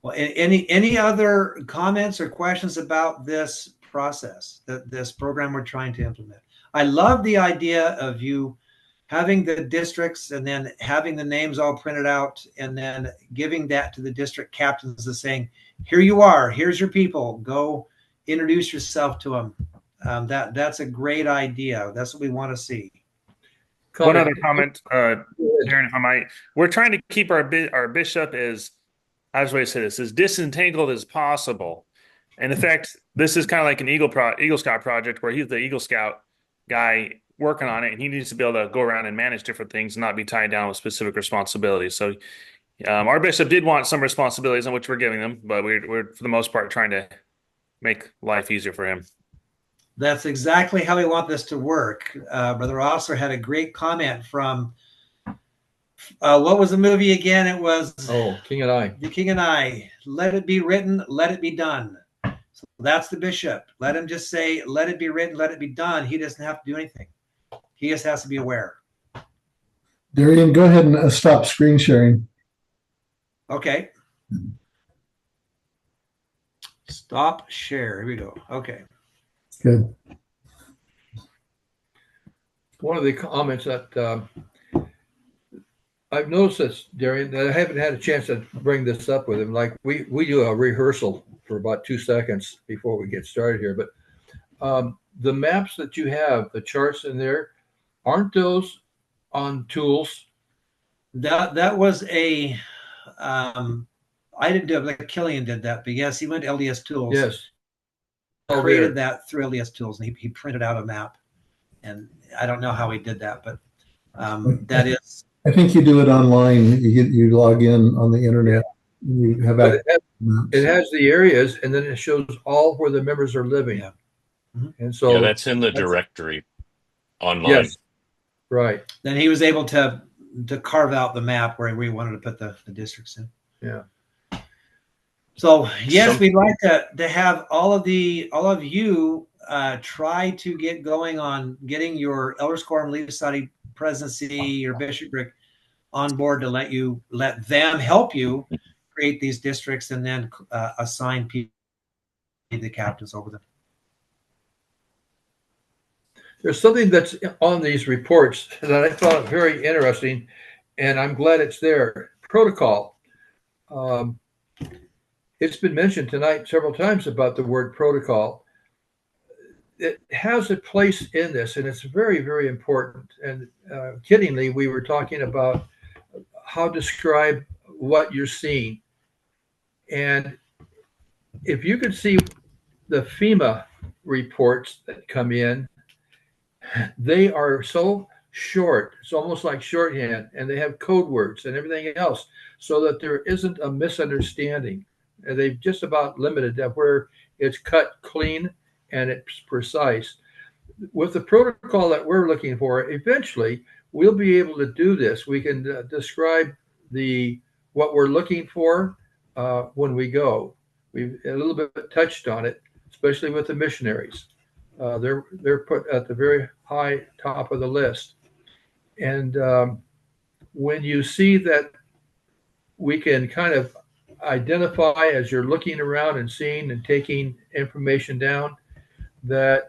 Speaker 1: Well, any other comments or questions about this process, this program we're trying to implement? I love the idea of you having the districts and then having the names all printed out and then giving that to the district captains and saying, here you are, here's your people, go introduce yourself to them. That's a great idea. That's what we want to see.
Speaker 8: One other comment, Darren, if I might. We're trying to keep our bishop as disentangled as possible. And in fact, this is kind of like an Eagle Scout project, where he's the Eagle Scout guy working on it, and he needs to be able to go around and manage different things and not be tied down with specific responsibilities. So our bishop did want some responsibilities, on which we're giving them, but we're for the most part trying to make life easier for him.
Speaker 1: That's exactly how we want this to work. Brother Officer had a great comment from what was the movie again? It was
Speaker 6: King and I.
Speaker 1: The King and I. Let it be written, let it be done. So that's the bishop. Let him just say, let it be written, let it be done. He doesn't have to do anything. He just has to be aware.
Speaker 7: Darian, go ahead and stop screen sharing.
Speaker 1: Okay. Stop share. Here we go. Okay.
Speaker 7: Good.
Speaker 6: One of the comments that I've noticed this, Darian, that I haven't had a chance to bring this up with him. Like we do a rehearsal for about 2 seconds before we get started here. But the maps that you have, the charts in there, aren't those on tools?
Speaker 1: That was a I didn't do it, like Killian did that, but yes, he went to LDS Tools.
Speaker 6: Yes.
Speaker 1: Created that through LDS Tools, and he printed out a map. And I don't know how he did that, but that is.
Speaker 7: I think you do it online. You log in on the internet. You have
Speaker 6: it has the areas, and then it shows all where the members are living.
Speaker 1: Yeah. Mm-hmm.
Speaker 6: And so
Speaker 5: that's in the directory online.
Speaker 6: Yes. Right.
Speaker 1: Then he was able to carve out the map where we wanted to put the districts in.
Speaker 6: Yeah.
Speaker 1: So yes, we'd like to have all of you try to get going on getting your Elders Quorum, Lead Society presidency, your bishopric on board to let them help you create these districts and then assign people, the captains over them.
Speaker 6: There's something that's on these reports that I thought very interesting, and I'm glad it's there. Protocol. It's been mentioned tonight several times about the word protocol. it has a place in this, and it's very, very important. And kiddingly, we were talking about how to describe what you're seeing. And if you could see the FEMA reports that come in, they are so short. It's almost like shorthand, and they have code words and everything else so that there isn't a misunderstanding. And they've just about limited that where it's cut clean and it's precise. With the protocol that we're looking for, eventually we'll be able to do this. We can describe what we're looking for when we go. We've a little bit touched on it, especially with the missionaries. They're put at the very high top of the list. And when you see that we can kind of identify as you're looking around and seeing and taking information down, that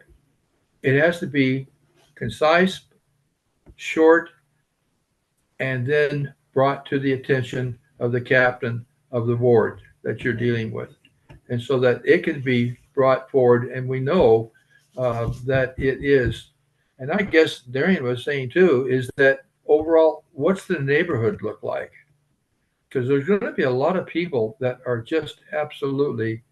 Speaker 6: it has to be concise, short, and then brought to the attention of the captain of the ward that you're dealing with. And so that it can be brought forward, and we know that it is. And I guess Darian was saying too, is that overall, what's the neighborhood look like? Because there's going to be a lot of people that are just absolutely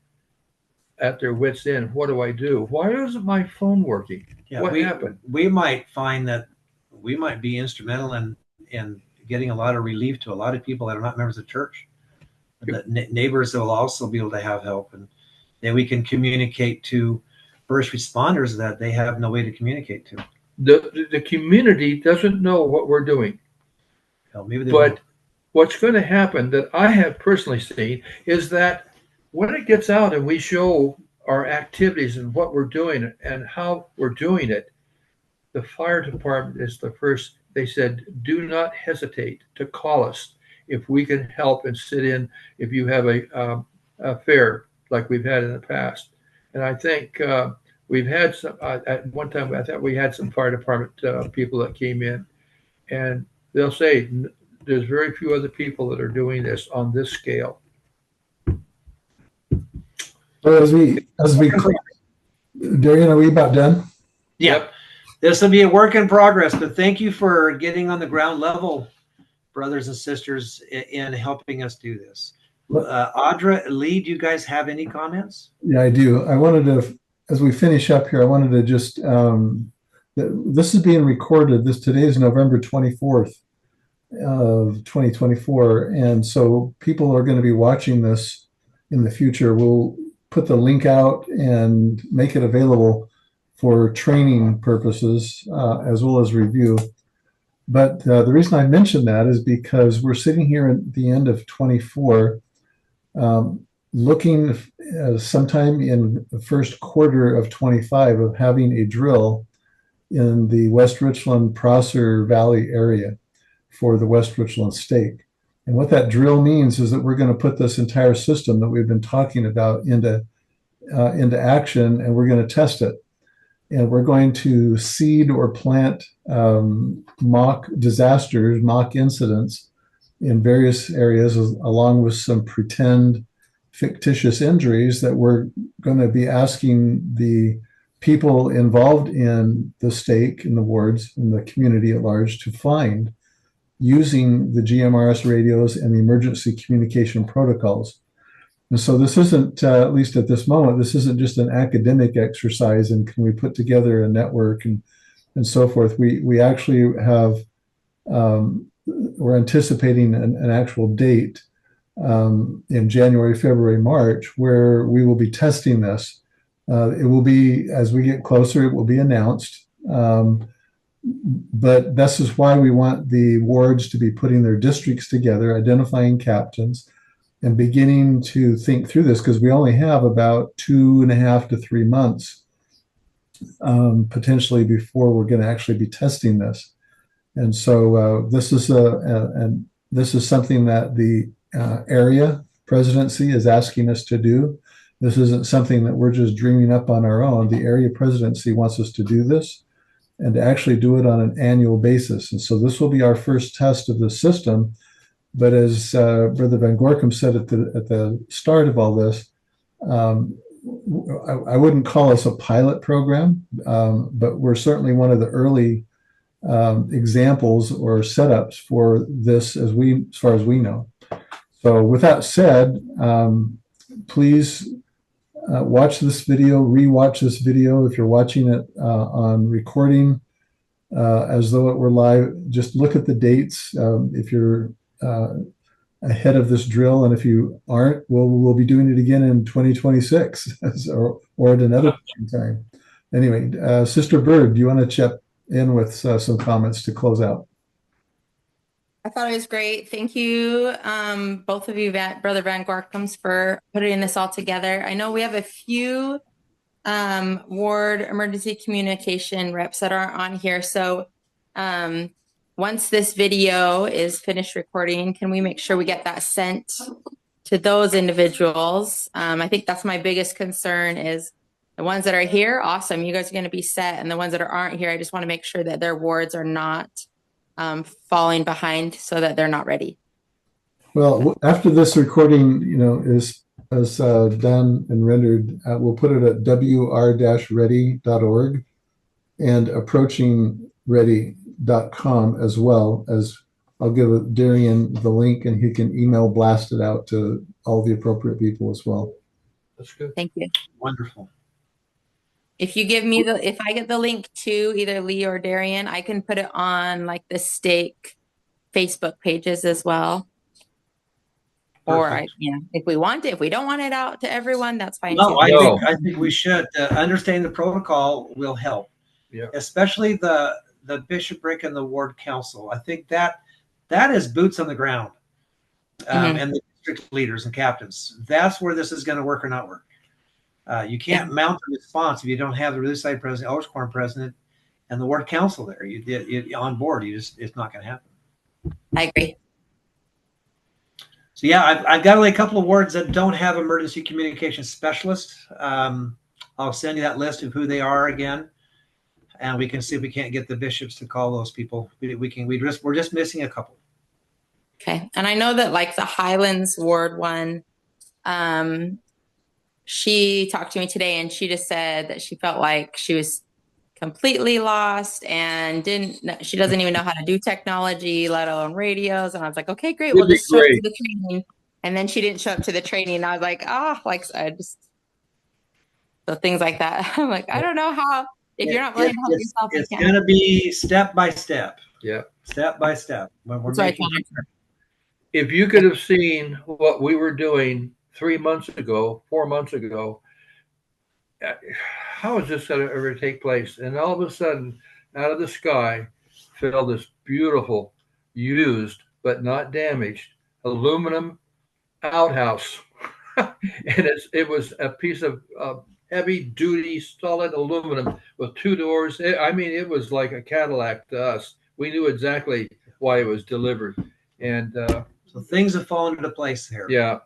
Speaker 6: at their wits' end. What do I do? Why isn't my phone working?
Speaker 1: Yeah,
Speaker 6: what happened?
Speaker 1: We might find that we might be instrumental in getting a lot of relief to a lot of people that are not members of church. The neighbors will also be able to have help, and then we can communicate to first responders that they have no way to communicate to.
Speaker 6: The community doesn't know what we're doing.
Speaker 1: Hell, maybe they
Speaker 6: but
Speaker 1: won't.
Speaker 6: What's going to happen that I have personally seen is that when it gets out and we show our activities and what we're doing and how we're doing it, the fire department is the first. They said, do not hesitate to call us if we can help and sit in if you have a fair like we've had in the past. And I think we've had some, at one time, I thought we had some fire department people that came in, and they'll say, there's very few other people that are doing this on this scale.
Speaker 7: So as we Darian, are we about done?
Speaker 1: Yep. This will be a work in progress, but thank you for getting on the ground level, brothers and sisters, in helping us do this. Audra, Lee, do you guys have any comments?
Speaker 7: Yeah, I do. I wanted to, as we finish up here, I wanted to just, this is being recorded. Today is November 24th of 2024. And so people are going to be watching this in the future. We'll put the link out and make it available for training purposes as well as review. But the reason I mentioned that is because we're sitting here at the end of 24, looking sometime in the first quarter of 25 of having a drill in the West Richland Prosser Valley area for the West Richland Stake. And what that drill means is that we're going to put this entire system that we've been talking about into action, and we're going to test it. And we're going to seed or plant mock disasters, mock incidents in various areas, along with some pretend fictitious injuries that we're going to be asking the people involved in the stake, in the wards, in the community at large to find using the GMRS radios and the emergency communication protocols. And so this isn't, at least at this moment, this isn't just an academic exercise and can we put together a network and so forth. We actually have, we're anticipating an actual date in January, February, March, where we will be testing this. It will be, as we get closer, it will be announced. But this is why we want the wards to be putting their districts together, identifying captains, and beginning to think through this, because we only have about 2.5 to 3 months potentially before we're going to actually be testing this. And so this is something that the area presidency is asking us to do. This isn't something that we're just dreaming up on our own. The area presidency wants us to do this and to actually do it on an annual basis. And so this will be our first test of the system. But as Brother Van Gorkum said at the start of all this, I wouldn't call us a pilot program, but we're certainly one of the early examples or setups for this as far as we know. So with that said, please watch this video, rewatch this video. If you're watching it on recording as though it were live, just look at the dates. If you're ahead of this drill, and if you aren't, we'll be doing it again in 2026 or at another time. Anyway, Sister Bird, do you want to chip in with some comments to close out?
Speaker 4: I thought it was great. Thank you, both of you, Brother Van Gorkums, for putting this all together. I know we have a few ward emergency communication reps that aren't on here. So once this video is finished recording, can we make sure we get that sent to those individuals? I think that's my biggest concern is the ones that are here, awesome, you guys are going to be set. And the ones that aren't here, I just want to make sure that their wards are not falling behind so that they're not ready.
Speaker 7: Well, after this recording, is done and rendered, we'll put it at wr-ready.org and approachingready.com as well. As I'll give Darian the link and he can email blast it out to all the appropriate people as well.
Speaker 6: That's good.
Speaker 4: Thank you.
Speaker 1: Wonderful.
Speaker 4: If you give me if I get the link to either Lee or Darian, I can put it on like the stake Facebook pages as well. Or if we want it, if we don't want it out to everyone, that's fine.
Speaker 1: No,
Speaker 4: too.
Speaker 1: I think we should. Understanding the protocol will help.
Speaker 6: Yeah.
Speaker 1: Especially the bishopric and the ward council. I think that is boots on the ground, and the district leaders and captains. That's where this is going to work or not work. You can't mount a response if you don't have the relief site president, Elders Quorum president, and the ward council there. You on board. It's not going to happen.
Speaker 4: I agree.
Speaker 1: So yeah, I've got only a couple of wards that don't have emergency communication specialists. I'll send you that list of who they are again, and we can see if we can't get the bishops to call those people. We're just missing a couple.
Speaker 4: Okay, and I know that like the Highlands Ward one, she talked to me today, and she just said that she felt like she was completely lost and she doesn't even know how to do technology, let alone radios. And I was like, okay, great. We'll just show up to the training. And then she didn't show up to the training. And I was like, so things like that. I'm like, I don't know how, if you're not willing to help yourself.
Speaker 1: It's going to be step by step.
Speaker 6: Yeah.
Speaker 1: Step by step. When we're
Speaker 6: if you could have seen what we were doing 4 months ago, how is this going to ever take place? And all of a sudden, out of the sky, fell this beautiful, used but not damaged aluminum outhouse, and it was a piece of heavy-duty, solid aluminum with 2 doors. I mean, it was like a Cadillac to us. We knew exactly why it was delivered, and
Speaker 1: so things have fallen into place here.
Speaker 6: Yeah.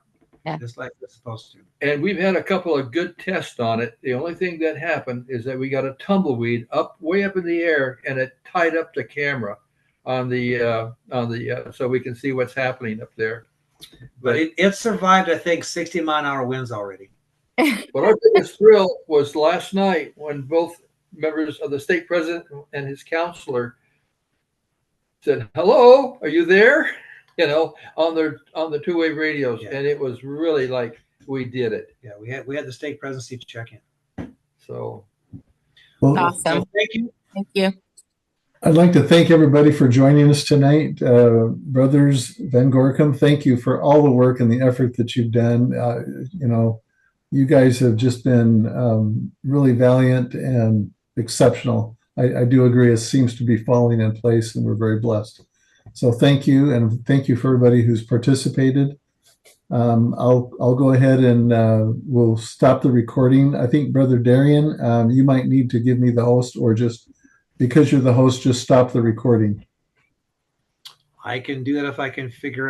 Speaker 1: Just like it's supposed to.
Speaker 6: And we've had a couple of good tests on it. The only thing that happened is that we got a tumbleweed way up in the air, and it tied up the camera on the so we can see what's happening up there.
Speaker 1: But it survived, I think, 60-mile-an-hour winds already.
Speaker 6: But our biggest thrill was last night when both members of the stake president and his counselor said, "Hello, are you there?" On the two-way radios, and it was really like we did it.
Speaker 1: Yeah, we had the stake presidency to check in.
Speaker 6: So,
Speaker 4: awesome.
Speaker 1: So thank you.
Speaker 4: Thank you.
Speaker 7: I'd like to thank everybody for joining us tonight. Brothers Van Gorkum, thank you for all the work and the effort that you've done. You guys have just been really valiant and exceptional. I do agree. It seems to be falling in place, and we're very blessed. So thank you, and thank you for everybody who's participated. I'll go ahead and we'll stop the recording. I think Brother Darian, you might need to give me the host, or just because you're the host, just stop the recording.
Speaker 1: I can do that if I can figure out